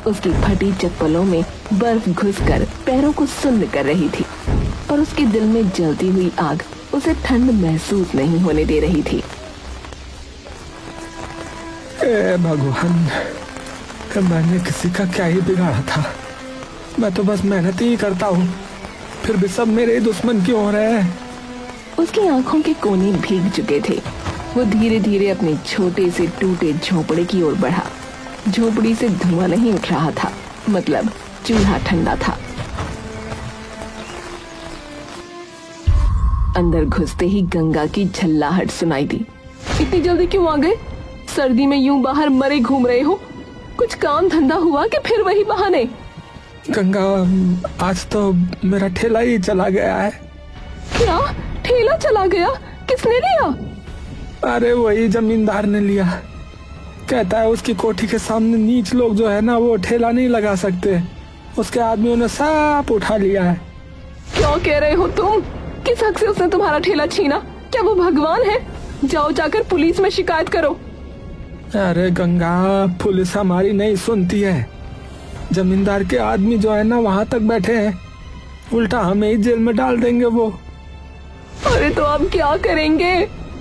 उसकी फटी चप्पलों में बर्फ घुसकर पैरों को सुन्न कर रही थी, पर उसके दिल में जलती हुई आग उसे ठंड महसूस नहीं होने दे रही थी। भगवान, मैंने किसी का क्या ही बिगाड़ा था। मैं तो बस मेहनत ही करता हूँ, फिर भी सब मेरे दुश्मन क्यों हो रहे हैं। उसकी आंखों के कोने भीग चुके थे। वो धीरे धीरे अपने छोटे से टूटे झोपड़े की ओर बढ़ा। झोपड़ी से धुआं नहीं उठ रहा था, मतलब चूल्हा ठंडा था। अंदर घुसते ही गंगा की झल्लाहट सुनाई दी। इतनी जल्दी क्यों आ गए? सर्दी में यूं बाहर मरे घूम रहे हो? कुछ काम धंधा हुआ कि फिर वही बहाने? गंगा, आज तो मेरा ठेला ही चला गया है। क्या? ठेला चला गया? किसने लिया? अरे वही जमींदार ने लिया। कहता है उसकी कोठी के सामने नीच लोग जो है ना, वो ठेला नहीं लगा सकते। उसके आदमियों ने सब उठा लिया है। क्या कह रहे हो तुम? किस हक से उसने तुम्हारा ठेला छीना? क्या वो भगवान है? जाओ जाकर पुलिस में शिकायत करो। अरे गंगा, पुलिस हमारी नहीं सुनती है। जमींदार के आदमी जो है ना वहां तक बैठे हैं, उल्टा हमें ही जेल में डाल देंगे वो। अरे तो अब क्या करेंगे?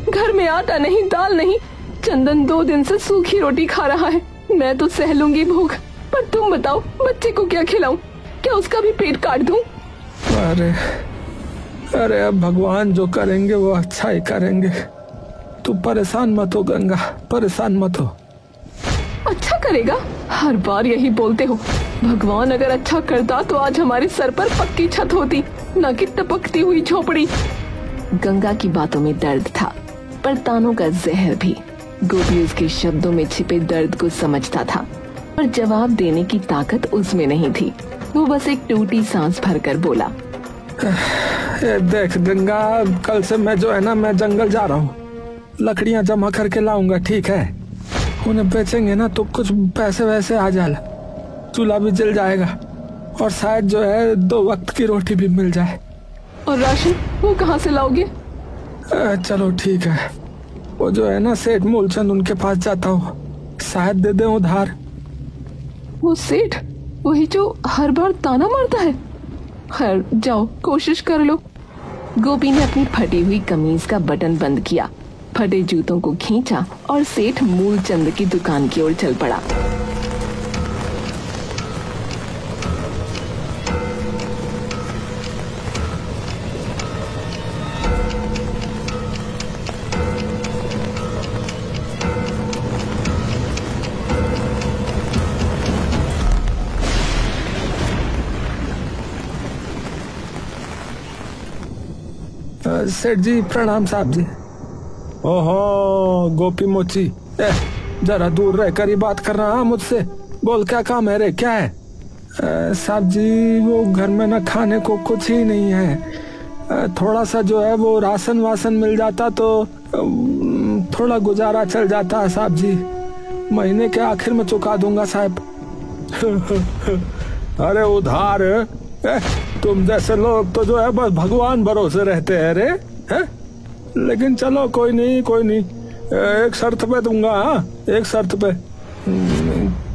घर में आटा नहीं, दाल नहीं। चंदन 2 दिन से सूखी रोटी खा रहा है। मैं तो सह लूंगी भूख, पर तुम बताओ बच्चे को क्या खिलाऊं? क्या उसका भी पेट काट दूं? अरे अब भगवान जो करेंगे वो अच्छा ही करेंगे। तू परेशान मत हो गंगा, परेशान मत हो। अच्छा करेगा? हर बार यही बोलते हो। भगवान अगर अच्छा करता तो आज हमारे सर पर पक्की छत होती, न कि टपकती हुई झोपड़ी। गंगा की बातों में दर्द था, पर तानों का जहर भी। गोपी उसके शब्दों में छिपे दर्द को समझता था, पर जवाब देने की ताकत उसमें नहीं थी। वो बस एक टूटी सांस भरकर बोला, देख गंगा, कल से मैं जो है ना, मैं जंगल जा रहा हूँ। लकड़ियाँ जमा करके लाऊंगा, ठीक है? उन्हें बेचेंगे ना तो कुछ पैसे वैसे आ जाएगा। चूल्हा भी जल जाएगा और शायद जो है 2 वक्त की रोटी भी मिल जाए। और राशन वो कहाँ से लाओगे? चलो ठीक है, वो जो है ना सेठ मूलचंद, उनके पास जाता हूँ, शायद दे दे उधार। वो सेठ वही जो हर बार ताना मारता है? खैर जाओ, कोशिश कर लो। गोपी ने अपनी फटी हुई कमीज का बटन बंद किया, फटे जूतों को खींचा और सेठ मूलचंद की दुकान की ओर चल पड़ा। सेठ जी प्रणाम साहब जी। ओहो गोपी मोची, जरा दूर रहकर ही बात कर रहा मुझसे। बोल क्या काम है रे, क्या है? साहब जी वो घर में ना खाने को कुछ ही नहीं है। थोड़ा सा जो है वो राशन वासन मिल जाता तो थोड़ा गुजारा चल जाता है साहब जी। महीने के आखिर में चुका दूंगा साहब। अरे उधार? तुम जैसे लोग तो जो है बस भगवान भरोसे रहते हैं रे, हैं? लेकिन चलो कोई नहीं कोई नहीं, एक शर्त पे दूंगा। हाँ एक शर्त पे।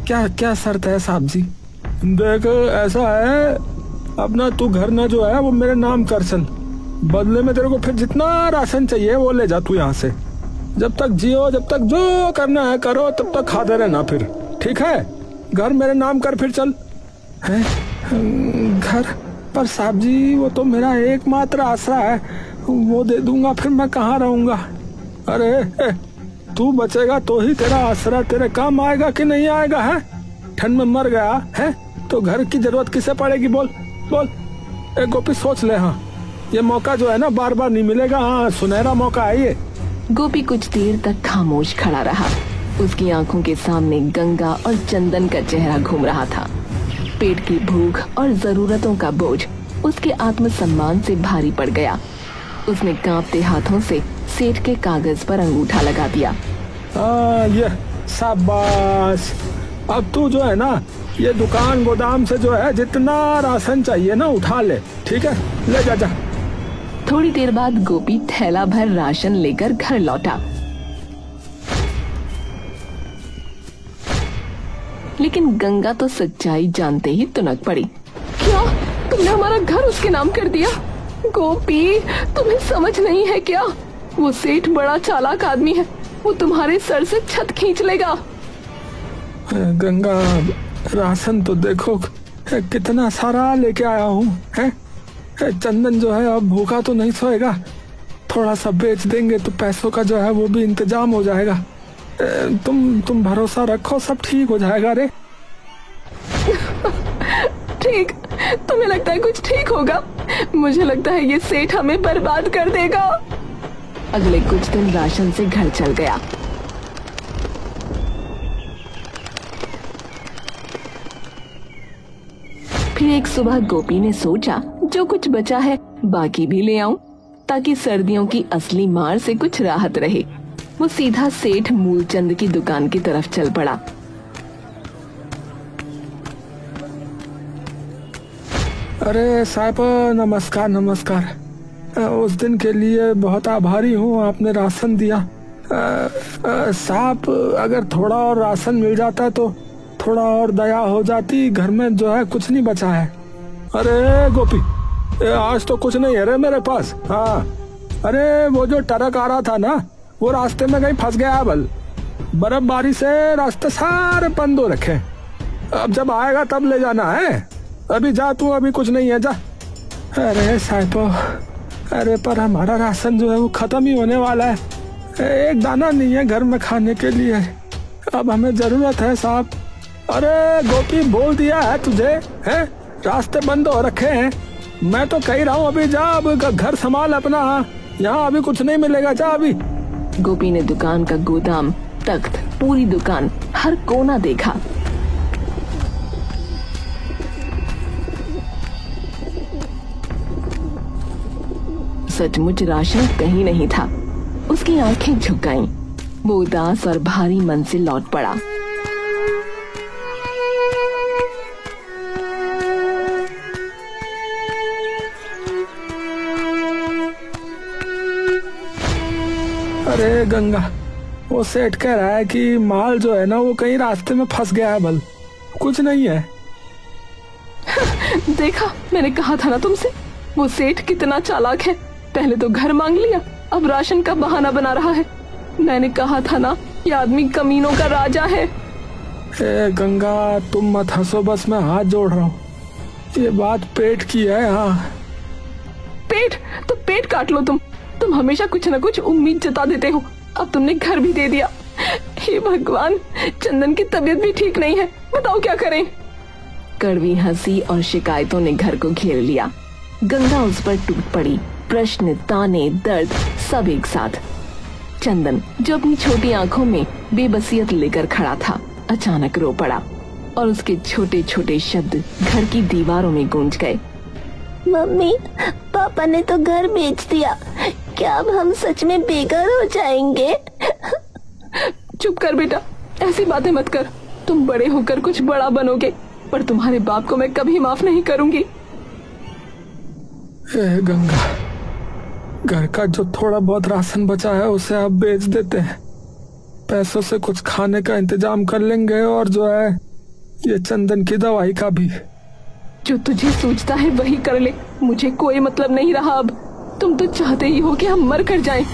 क्या क्या शर्त है साहब जी? देख ऐसा है, अपना तू घर ना जो है वो मेरे नाम कर चल, बदले में तेरे को फिर जितना राशन चाहिए वो ले जा तू यहाँ से। जब तक जियो, जब तक जो करना है करो, तब तक खाते रहना फिर, ठीक है? घर मेरे नाम कर फिर चल। है घर पर साहब जी वो तो मेरा एकमात्र आसरा है, वो दे दूंगा फिर मैं कहाँ रहूंगा? अरे तू बचेगा तो ही तेरा आसरा तेरे काम आएगा कि नहीं आएगा? है ठंड में मर गया है तो घर की जरूरत किसे पड़ेगी? बोल बोल। एक गोपी सोच ले, हाँ ये मौका जो है ना बार बार नहीं मिलेगा। हाँ सुनहरा मौका है ये। गोपी कुछ देर तक खामोश खड़ा रहा। उसकी आंखों के सामने गंगा और चंदन का चेहरा घूम रहा था। पेट की भूख और जरूरतों का बोझ उसके आत्मसम्मान से भारी पड़ गया। उसने कांपते हाथों से सेठ के कागज पर अंगूठा लगा दिया। ये शाबाश। अब तू जो है ना ये दुकान गोदाम से जो है जितना राशन चाहिए ना उठा ले, ठीक है? ले जा जा। थोड़ी देर बाद गोपी थैला भर राशन लेकर घर लौटा। लेकिन गंगा तो सच्चाई जानते ही तुनक पड़ी। क्या तुमने हमारा घर उसके नाम कर दिया? गोपी, तुम्हें समझ नहीं है क्या? वो सेठ बड़ा चालाक आदमी है, वो तुम्हारे सर से छत खींच लेगा। गंगा, राशन तो देखो कितना सारा लेके आया हूँ। चंदन जो है अब भूखा तो नहीं सोएगा, थोड़ा सा बेच देंगे तो पैसों का जो है वो भी इंतजाम हो जाएगा। तुम भरोसा रखो, सब ठीक हो जाएगा रे। ठीक? तुम्हें लगता है कुछ ठीक होगा? मुझे लगता है ये सेठ हमें बर्बाद कर देगा। अगले कुछ दिन राशन से घर चल गया। फिर एक सुबह गोपी ने सोचा जो कुछ बचा है बाकी भी ले आऊं, ताकि सर्दियों की असली मार से कुछ राहत रहे। वो सीधा सेठ मूलचंद की दुकान की तरफ चल पड़ा। अरे साहब, नमस्कार नमस्कार। उस दिन के लिए बहुत आभारी हूँ, आपने राशन दिया। साहब, अगर थोड़ा और राशन मिल जाता तो थोड़ा और दया हो जाती, घर में जो है कुछ नहीं बचा है। अरे गोपी, आज तो कुछ नहीं है रे मेरे पास। हाँ, अरे वो जो ट्रक आ रहा था ना, वो रास्ते में कहीं फंस गया है। बल बर्फबारी से रास्ते सारे बंद हो रखे, अब जब आएगा तब ले जाना है। अभी जा तू, अभी कुछ नहीं है, जा। अरे साहिबो, अरे पर हमारा राशन जो है वो खत्म ही होने वाला है, एक दाना नहीं है घर में खाने के लिए, अब हमें जरूरत है साहब। अरे गोपी, बोल दिया है तुझे, है रास्ते बंद हो रखे हैं। मैं तो कह रहा हूँ अभी जा, अब घर संभाल अपना, यहाँ अभी कुछ नहीं मिलेगा, जा अभी। गोपी ने दुकान का गोदाम, तख्त, पूरी दुकान, हर कोना देखा। सचमुच राशन कहीं नहीं था। उसकी आंखें झुक गईं। वो उदास और भारी मन से लौट पड़ा। अरे गंगा, वो सेठ कह रहा है कि माल जो है ना वो कहीं रास्ते में फंस गया है। बल कुछ नहीं है। देखा, मैंने कहा था ना तुमसे, वो सेठ कितना चालाक है। पहले तो घर मांग लिया, अब राशन का बहाना बना रहा है। मैंने कहा था ना, ये आदमी कमीनों का राजा है। गंगा, तुम मत हंसो, बस मैं हाथ जोड़ रहा हूँ। ये बात पेट की है। हाँ, पेट तो पेट काट लो तुम हमेशा कुछ न कुछ उम्मीद जता देते हो। अब तुमने घर भी दे दिया। हे भगवान, चंदन की तबीयत भी ठीक नहीं है, बताओ क्या करें। कड़वी हंसी और शिकायतों ने घर को घेर लिया। गंगा उस पर टूट पड़ी, प्रश्न, ताने, दर्द सब एक साथ। चंदन, जो अपनी छोटी आंखों में बेबसियत लेकर खड़ा था, अचानक रो पड़ा और उसके छोटे छोटे शब्द घर की दीवारों में गूंज गए। मम्मी, पापा ने तो घर बेच दिया, क्या अब हम सच में बेघर हो जाएंगे? चुप कर बेटा, ऐसी बातें मत कर। तुम बड़े होकर कुछ बड़ा बनोगे, पर तुम्हारे बाप को मैं कभी माफ नहीं करूंगी। गंगा, घर का जो थोड़ा बहुत राशन बचा है उसे आप बेच देते हैं, पैसों से कुछ खाने का इंतजाम कर लेंगे, और जो है ये चंदन की दवाई का भी। जो तुझे सूझता है वही कर ले, मुझे कोई मतलब नहीं रहा अब। तुम तो चाहते ही हो कि हम मर कर जाएं।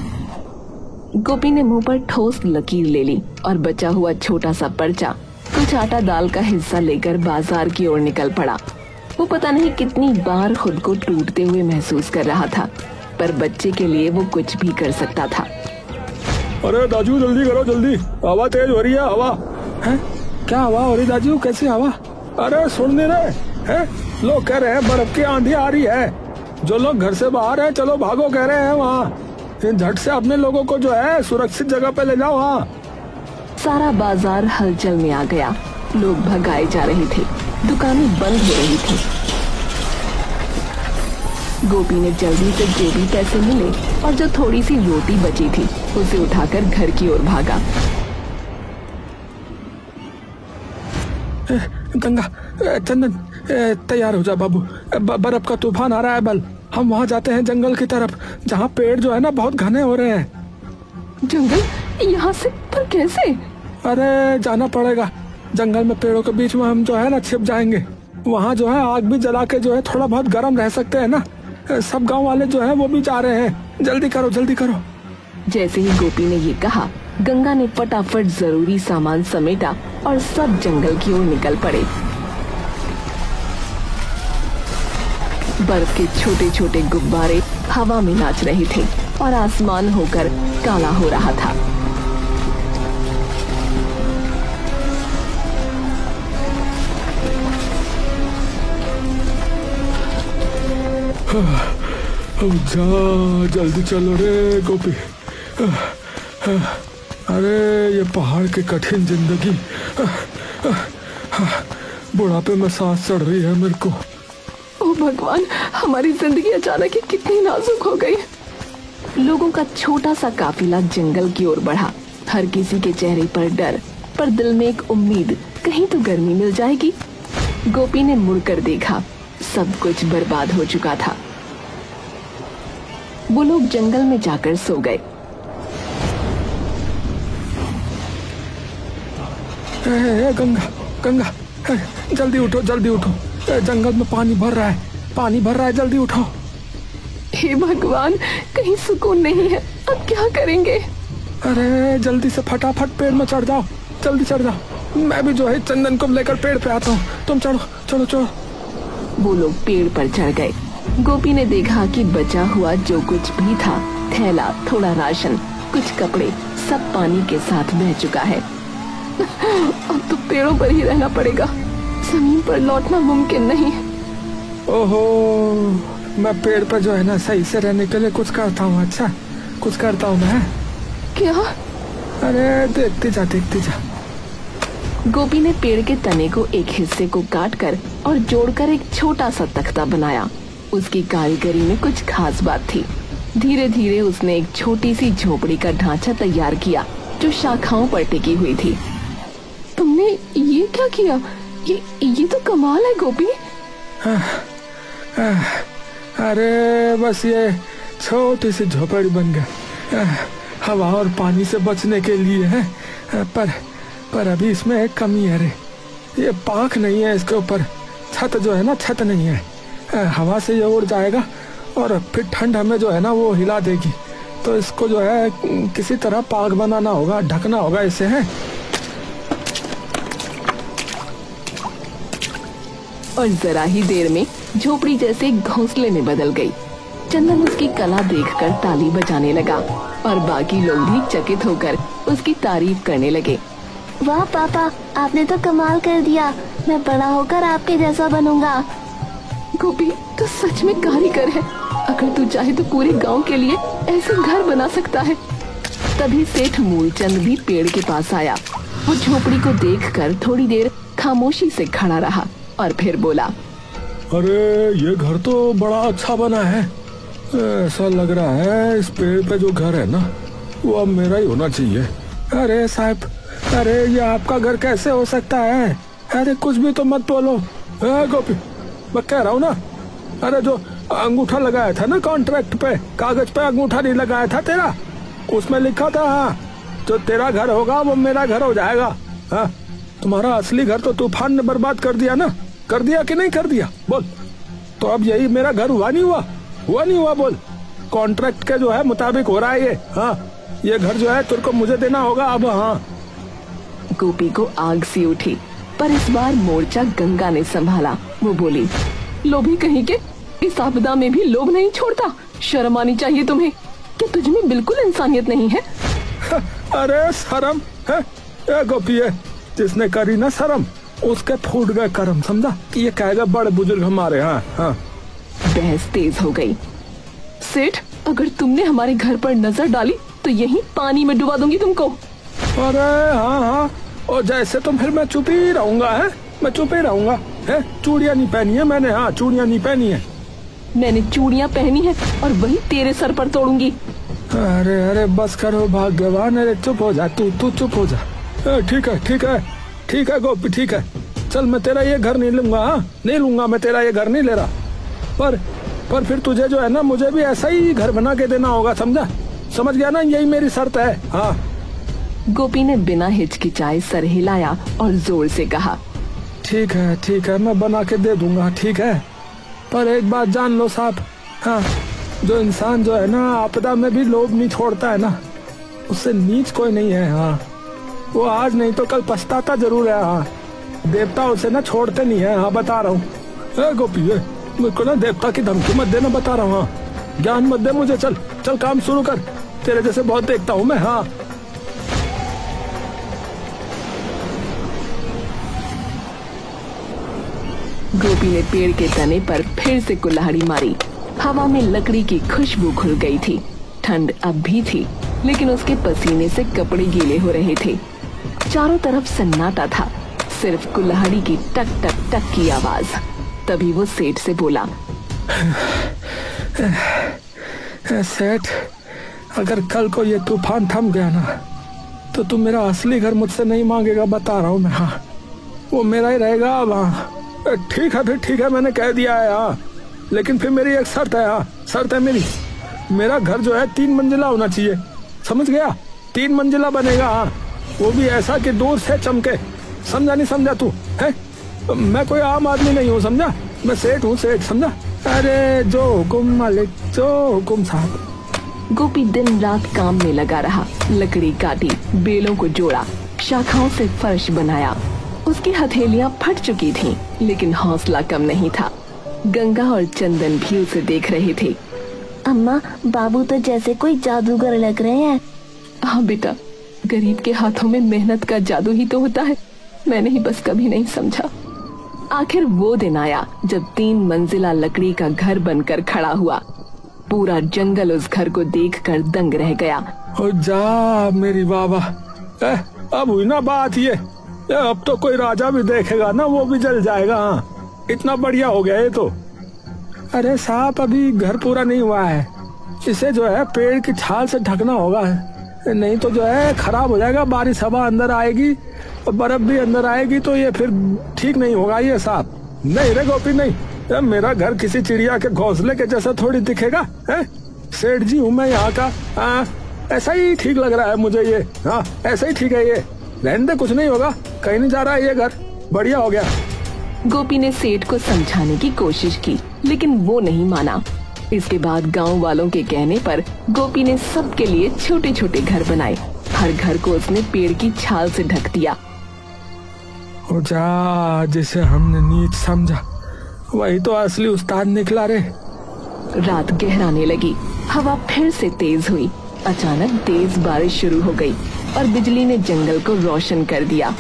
गोपी ने मुंह पर ठोस लकीर ले ली और बचा हुआ छोटा सा पर्चा, कुछ आटा दाल का हिस्सा लेकर बाजार की ओर निकल पड़ा। वो पता नहीं कितनी बार खुद को टूटते हुए महसूस कर रहा था, पर बच्चे के लिए वो कुछ भी कर सकता था। अरे दाजू, जल्दी करो, जल्दी, हवा तेज हो रही है। हवा है? क्या हवा हो रही दाजू? कैसी हवा? अरे सुन नहीं रहे हैं? लोग कह रहे हैं बर्फ की आंधी आ रही है। जो लोग घर से बाहर हैं, चलो भागो कह रहे हैं वहाँ। झट से अपने लोगों को जो है सुरक्षित जगह पे ले जाओ। वहाँ सारा बाजार हलचल में आ गया। लोग भगाए जा रहे थे, दुकानें बंद हो रही थी। गोपी ने जल्दी से जो भी पैसे मिले और जो थोड़ी सी रोटी बची थी उसे उठाकर घर की ओर भागा। गंगा, चंदन, तैयार हो जा बाबू, बर्फ का तूफान आ रहा है। बल हम वहाँ जाते हैं जंगल की तरफ, जहाँ पेड़ जो है ना बहुत घने हो रहे हैं। जंगल? यहाँ से? पर कैसे? अरे जाना पड़ेगा, जंगल में पेड़ों के बीच में हम जो है ना छिप जाएंगे। वहाँ जो है आग भी जला के जो है थोड़ा बहुत गर्म रह सकते हैं ना। सब गांव वाले जो है वो भी जा रहे हैं। जल्दी करो जल्दी करो। जैसे ही गोपी ने ये कहा, गंगा ने फटाफट जरूरी सामान समेटा और सब जंगल की ओर निकल पड़े। बर्फ के छोटे छोटे गुब्बारे हवा में नाच रहे थे और आसमान होकर काला हो रहा था। जा जल्दी चलो रे गोपी। अरे ये पहाड़ की कठिन जिंदगी, बुढ़ापे में सांस चढ़ रही है मेरे को। ओ भगवान, हमारी जिंदगी अचानक ही कितनी नाजुक हो गई। लोगों का छोटा सा काफिला जंगल की ओर बढ़ा। हर किसी के चेहरे पर डर, पर दिल में एक उम्मीद, कहीं तो गर्मी मिल जाएगी। गोपी ने मुड़कर देखा, सब कुछ बर्बाद हो चुका था। वो लोग जंगल में जाकर सो गए। गंगा गंगा, जल्दी उठो जल्दी उठो। जंगल में पानी भर रहा है, पानी भर रहा है, जल्दी उठो। हे भगवान, कहीं सुकून नहीं है, अब क्या करेंगे? अरे जल्दी से फटाफट पेड़ में चढ़ जाओ, जल्दी चढ़ जाओ। मैं भी जो है चंदन को लेकर पेड़ पे आता हूँ, तुम चढ़ो चलो चलो। वो लोग पेड़ पर चढ़ गए। गोपी ने देखा कि बचा हुआ जो कुछ भी था, थैला, थोड़ा राशन, कुछ कपड़े, सब पानी के साथ बह चुका है। अब तो पेड़ों पर ही रहना पड़ेगा, जमीन पर लौटना मुमकिन नहीं। ओहो, मैं पेड़ पर जो है ना सही से रहने के लिए कुछ करता हूँ। अच्छा, कुछ करता हूँ मैं। क्या? अरे देखती जा देखती जा। गोपी ने पेड़ के तने को एक हिस्से को काटकर और जोड़कर एक छोटा सा तख्ता बनाया। उसकी कारीगरी में कुछ खास बात थी। धीरे धीरे उसने एक छोटी सी झोपड़ी का ढांचा तैयार किया जो शाखाओं पर टिकी हुई थी। तुमने ये क्या किया? ये तो कमाल है गोपी। अरे बस ये छोटी सी झोपड़ी बन गई, हवा और पानी से बचने के लिए है। पर अभी इसमें एक कमी है रे, ये पाख नहीं है इसके ऊपर। छत जो है ना, छत नहीं है। हवा से ये उड़ जाएगा और फिर ठंड हमें जो है ना वो हिला देगी। तो इसको जो है किसी तरह पाग बनाना होगा, ढकना होगा इसे, है। और जरा ही देर में झोपड़ी जैसे घोंसले में बदल गई। चंदन उसकी कला देखकर ताली बजाने लगा और बाकी लोग भी चकित होकर उसकी तारीफ करने लगे। वाह पापा, आपने तो कमाल कर दिया। मैं बड़ा होकर आपके जैसा बनूंगा। गोपी, तू सच में कारीगर है। अगर तू चाहे तो पूरे गांव के लिए ऐसे घर बना सकता है। तभी सेठ मूलचंद भी पेड़ के पास आया। वो झोपड़ी को देखकर थोड़ी देर खामोशी से खड़ा रहा और फिर बोला, अरे ये घर तो बड़ा अच्छा बना है। ऐसा लग रहा है इस पेड़ पे जो घर है ना वो अब मेरा ही होना चाहिए। अरे साहब, अरे ये आपका घर कैसे हो सकता है? अरे कुछ भी तो मत बोलो। गोपी, मैं कह रहा हूँ ना, अरे जो अंगूठा लगाया था ना कॉन्ट्रैक्ट पे, कागज पे अंगूठा नहीं लगाया था तेरा, उसमें लिखा था हाँ, जो तेरा घर होगा वो मेरा घर हो जाएगा। हाँ, तुम्हारा असली घर तो तूफान ने बर्बाद कर दिया ना, कर दिया कि नहीं कर दिया? बोल। तो अब यही मेरा घर हुआ नहीं हुआ? हुआ नहीं हुआ? बोल। कॉन्ट्रैक्ट के जो है मुताबिक हो रहा है ये। हाँ, ये घर जो है तेरे को मुझे देना होगा अब। हाँ। गोपी को आग सी उठी, पर इस बार मोर्चा गंगा ने संभाला। वो बोली, लोभी कहीं के, इस आपदा में भी लोभ नहीं छोड़ता। शर्म आनी चाहिए तुम्हें। क्या तुझ में बिल्कुल इंसानियत नहीं है? अरे शर्म है गोपी, है जिसने करी ना शर्म उसके फूट गए कर्म, समझा? ये कहेगा बड़े बुजुर्ग हमारे। हाँ हाँ। बहस तेज हो गई। सेठ, अगर तुमने हमारे घर पर नजर डाली तो यहीं पानी में डुबा दूंगी तुमको। अरे हाँ हाँ, और जैसे तो फिर मैं चुप ही रहूंगा। है, मैं चुप ही रहूंगा। है, चूड़ियाँ नहीं पहनी है मैंने। हाँ, चूड़ियाँ नहीं पहनी है मैंने। चूड़ियाँ पहनी है और वही तेरे सर पर तोड़ूंगी। अरे अरे बस करो भाग्यवान। अरे चुप हो जा, तू चुप हो जा। ठीक है ठीक है ठीक है गोपी, ठीक है। चल, मैं तेरा ये घर नहीं लूंगा। हाँ, नहीं लूंगा, मैं तेरा ये घर नहीं ले रहा। पर फिर तुझे जो है ना मुझे भी ऐसा ही घर बना के देना होगा, समझा? समझ गया ना? यही मेरी शर्त है। हाँ, गोपी ने बिना हिचकिचाए सर हिलाया और जोर से कहा, ठीक है, मैं बना के दे दूंगा, ठीक है। पर एक बात जान लो साहब, हाँ, जो इंसान जो है ना आपदा में भी लोभ नहीं छोड़ता है ना, उससे नीच कोई नहीं है। हाँ, वो आज नहीं तो कल पछताता जरूर है। हाँ, देवता उसे ना छोड़ते नहीं है। हाँ, बता रहा हूँ। गोपी, मेरे को ना देवता की धमकी मत देना, बता रहा हूँ। हाँ, ज्ञान मत दे मुझे। चल चल काम शुरू कर, तेरे जैसे बहुत देखता हूँ मैं। हाँ, गोपी ने पेड़ के तने पर फिर से कुल्हाड़ी मारी। हवा में लकड़ी की खुशबू घुल गई थी। ठंड अब भी थी, लेकिन उसके पसीने से कपड़े गीले हो रहे थे। चारों तरफ सन्नाटा था, सिर्फ कुल्हाड़ी की टक टक टक की आवाज। तभी वो सेठ से बोला, सेठ, अगर कल को ये तूफान थम गया ना, तो तुम मेरा असली घर मुझसे नहीं मांगेगा, बता रहा हूँ मैं। हाँ, वो मेरा ही रहेगा। हाँ, ठीक है, फिर ठीक है, मैंने कह दिया है। हाँ, लेकिन फिर मेरी एक शर्त है। हाँ, शर्त है मेरी, मेरा घर जो है 3 मंजिला होना चाहिए, समझ गया? 3 मंजिला बनेगा। हाँ, वो भी ऐसा कि दूर से चमके। समझा नहीं समझा तू? है, मैं कोई आम आदमी नहीं हूँ, समझा? मैं सेठ हूँ, सेठ, समझा? अरे जो हुकुम मालिक, जो हुकुम साहब। गोपी दिन रात काम में लगा रहा। लकड़ी काटी, बेलों को जोड़ा, शाखाओं से फर्श बनाया। उसकी हथेलियां फट चुकी थीं, लेकिन हौसला कम नहीं था। गंगा और चंदन भी उसे देख रहे थे। अम्मा, बाबू तो जैसे कोई जादूगर लग रहे हैं। हाँ बेटा, गरीब के हाथों में मेहनत का जादू ही तो होता है। मैंने ही बस कभी नहीं समझा। आखिर वो दिन आया जब 3 मंजिला लकड़ी का घर बनकर खड़ा हुआ। पूरा जंगल उस घर को देखकर दंग रह गया। ओ जा मेरी बाबा, अब हुई ना बात ये। अब तो कोई राजा भी देखेगा ना, वो भी जल जाएगा। हाँ, इतना बढ़िया हो गया ये तो। अरे साहब, अभी घर पूरा नहीं हुआ है, इसे जो है पेड़ की छाल से ढकना होगा, नहीं तो जो है खराब हो जाएगा। बारिश हवा अंदर आएगी और बर्फ भी अंदर आएगी, तो ये फिर ठीक नहीं होगा ये साहब। नहीं रे गोपी, नहीं, मेरा घर किसी चिड़िया के घोंसले के जैसा थोड़ी दिखेगा। है, सेठ जी हूँ मैं यहाँ का। हाँ, ऐसा ही ठीक लग रहा है मुझे ये। हाँ, ऐसा ही ठीक है ये, रहने दे, कुछ नहीं होगा, कहीं नहीं जा रहा है ये घर, बढ़िया हो गया। गोपी ने सेठ को समझाने की कोशिश की, लेकिन वो नहीं माना। इसके बाद गांव वालों के कहने पर गोपी ने सबके लिए छोटे छोटे घर बनाए। हर घर को उसने पेड़ की छाल से ढक दिया। ओ जा, जिसे हमने नीच समझा वही तो असली उस्ताद निकला रे। रात गहराने लगी, हवा फिर से तेज हुई। अचानक तेज बारिश शुरू हो गई और बिजली ने जंगल को रोशन कर दिया।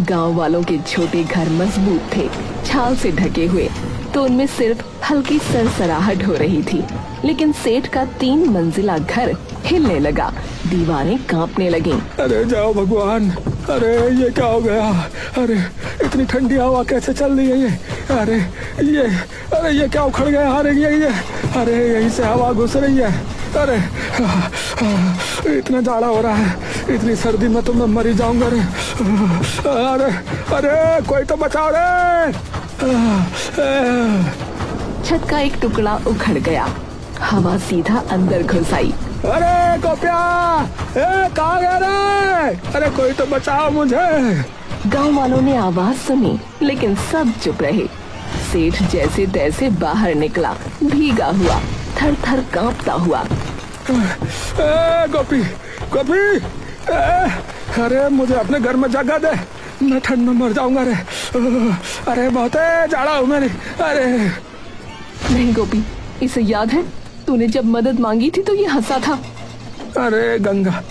गांव वालों के छोटे घर मजबूत थे, छाल से ढके हुए, तो उनमें सिर्फ हल्की सरसराहट हो रही थी। लेकिन सेठ का 3 मंजिला घर हिलने लगा, दीवारें कांपने लगीं। अरे जाओ भगवान, अरे ये क्या हो गया? अरे इतनी ठंडी हवा कैसे चल रही है ये? अरे ये क्या उखड़ गया? अरे अरे यहीं से हवा घुस रही है। अरे इतना जाड़ा हो रहा है, इतनी सर्दी में तो मैं मर ही जाऊंगा रे। अरे कोई तो बचाओ रे। छत का एक टुकड़ा उखड़ गया, हवा सीधा अंदर घुस आई। अरे गोपिया, कहाँ गया रे? अरे कोई तो बचाओ मुझे। गांव वालों ने आवाज सुनी, लेकिन सब चुप रहे। सेठ जैसे तैसे बाहर निकला, भीगा हुआ, थर थर कांपता हुआ। गोपी, अरे मुझे अपने घर में जगह दे, मैं ठंड में मर जाऊंगा रे। अरे बहुत जाड़ा हूँ मेरी। अरे नहीं गोपी, इसे याद है तूने जब मदद मांगी थी तो ये हंसा था। अरे गंगा,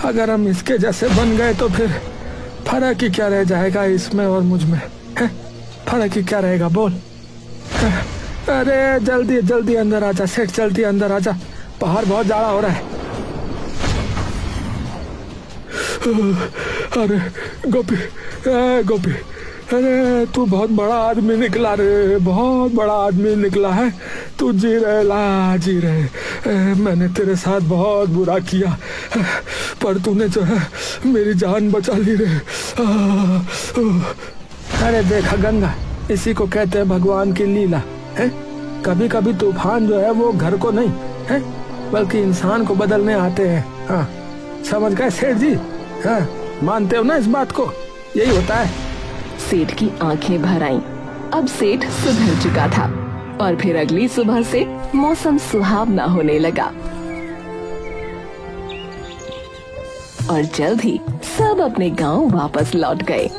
अगर हम इसके जैसे बन गए तो फिर फर्क ही क्या रह जाएगा इसमें और मुझ में? है, फर्क ही क्या रहेगा बोल? अरे जल्दी जल्दी अंदर आजा सेठ, जल्दी अंदर आजा, बाहर बहुत जाड़ा हो रहा है। अरे गोपी, अरे तू बहुत बड़ा आदमी निकला रे, बहुत बड़ा आदमी निकला है तू। जी रहे, मैंने तेरे साथ बहुत बुरा किया, पर तूने जो है मेरी जान बचा ली रे। अरे देखा गंगा, इसी को कहते हैं भगवान की लीला है। कभी कभी तूफान जो है वो घर को नहीं है, बल्कि इंसान को बदलने आते हैं। हाँ, समझ गए सेठ जी? हाँ, मानते हो ना इस बात को? यही होता है। सेठ की आंखें भर आईं। अब सेठ सुधर चुका था और फिर अगली सुबह से मौसम सुहावना होने लगा और जल्द ही सब अपने गांव वापस लौट गए।